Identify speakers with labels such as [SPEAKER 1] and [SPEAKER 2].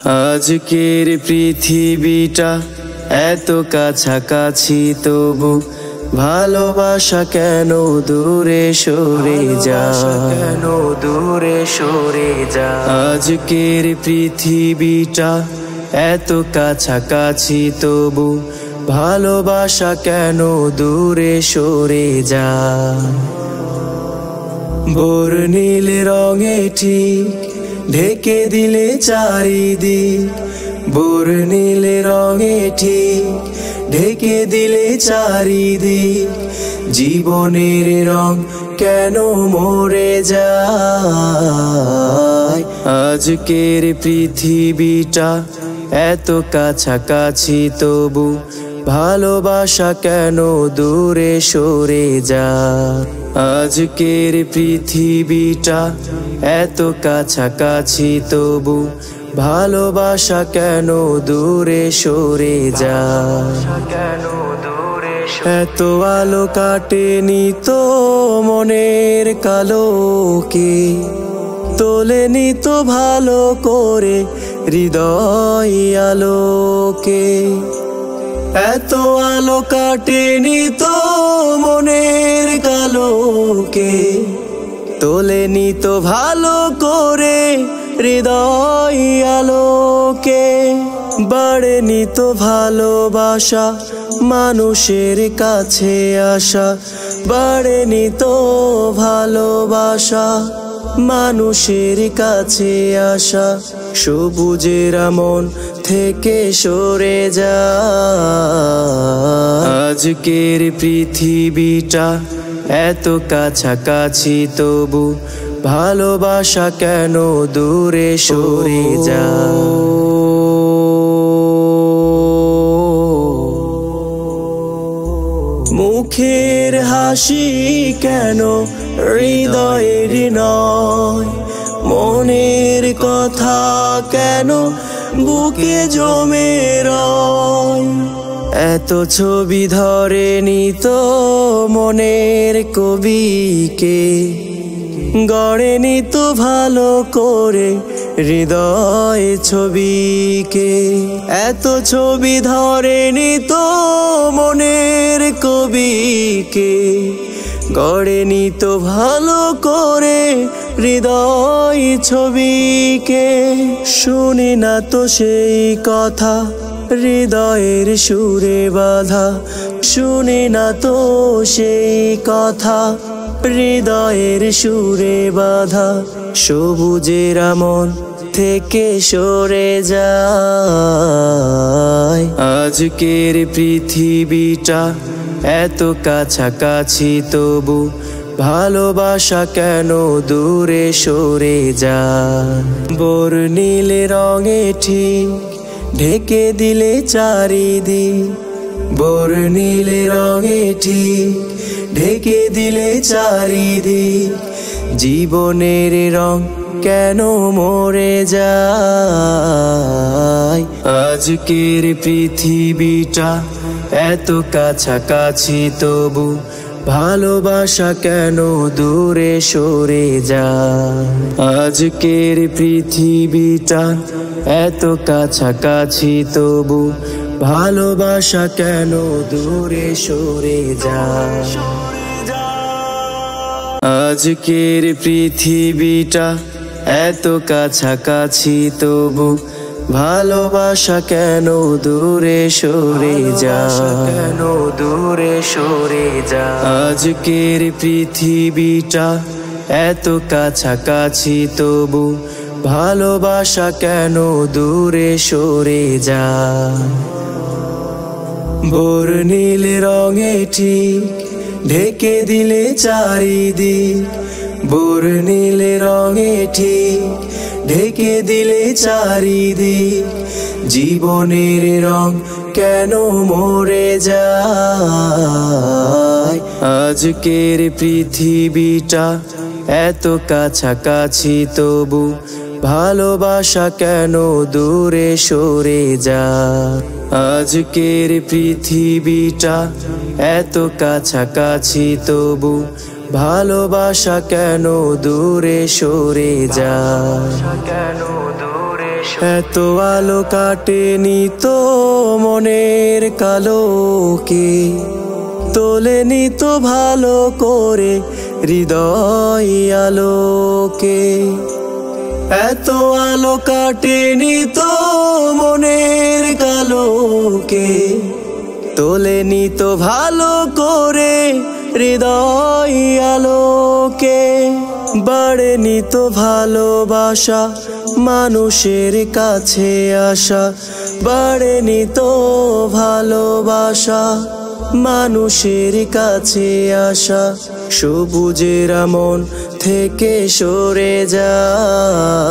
[SPEAKER 1] আজকের পৃথিবীটা এত কাছাকাছি, তবু ভালোবাসা কেন দূরে সরে যায়, কেন দূরে সরে যায়। আজকের পৃথিবীটা এত কাছাকাছি, তবু ভালোবাসা কেন দূরে সরে যায়। বর্ণিল রঙে ঠিক ঢেকে দিলে চারিদিক, বর্ণিল রঙে ঠিক ঢেকে দিলে চারিদিক। জীবনের রং কেন মরে যায়। আজকের পৃথিবীটা এত কাছাকাছি, তবু ভালোবাসা কেন দূরে সরে যায়। আজকের পৃথিবীটা এত কাছাকাছি, তবু ভালোবাসা কেন দূরে সরে যায়। এত আলো কাটেনি তো মনের কালোকে, তোলেনি তো ভালো করে হৃদয় আলোকে। এত আলো কাটেনি তো মনের কালোকে, তোলেনি তো ভালো করে হৃদয় আলোকে। বাড়েনি তো ভালোবাসা মানুষের কাছে আসা, বাড়েনি তো ভালোবাসা মানুষের কাছে আসা। সবুজের মন থেকে সরে যায়। আজকের পৃথিবীটা এত কাছাকাছি, তবু ভালোবাসা কেন দূরে সরে যায়। মুখের হাসি কেন হৃদয়ের নয়, মনের কথা কেন বুকে জমে রয়। এত ছবি ধরেনি তো মনের কবিকে, গড়েনি তো ভালো করে হৃদয় ছবিকে। এত ছবি ধরেনি তো মনের কবিকে, গড়েনি তো ভালো করে হৃদয় ছবিকে। শুনি না তো সেই কথা হৃদয়ের সুরে বাঁধা, শুনি না তো সেই কথা হৃদয়ের সুরে বাঁধা। সবুজের মন থেকে সরে যায়। আজকের পৃথিবীটা এত কাছাকাছি, তবু ভালোবাসা কেন দূরে সরে যায়। বর্ণিল রঙে ঠিক ঢেকে দিলে চারিদিক, বর্ণিল রঙে ঠিক ঢেকে দিলে চারিদিক। জীবনের রং কেন মরে যায়। আজকের পৃথিবীটা এত কাছাকাছি, তবু ভালোবাসা কেন দূরে সরে যায়। আজকের পৃথিবীটা এত কাছাকাছি, তবু ভালোবাসা কেন দূরে সরে যায়। আজকের পৃথিবীটা এত কাছাকাছি, তবু ভালোবাসা কেন দূরে সরে যায়, কেন দূরে সরে যায়। আজকের পৃথিবীটা এত কাছাকাছি, তবু ভালোবাসা কেন দূরে সরে যায়। বর্ণিল রঙে ঠিক ঢেকে দিলে চারিদিক, বর্ণিল রঙে ঠিক ঢেকে দিলে চারিদিক। জীবনের রং কেন মরে যায়। আজকের পৃথিবীটা এত কাছাকাছি, তবু ভালোবাসা কেন দূরে সরে যায়। আজকের পৃথিবীটা এত কাছাকাছি, তবু ভালোবাসা কেন দূরে সরে যায়। এত আলো কাটেনি তো মনের কালোকে, তোলেনি তো ভালো করে হৃদয় আলোকে। এত আলো কাটেনি তো মনের কালোকে, তোলেনি তো ভালো করে হৃদয় আলোকে। বাড়েনি তো ভালোবাসা মানুষের কাছে আসা, বাড়েনি তো ভালোবাসা মানুষের কাছে আসা। সবুজের মন থেকে সরে যায়।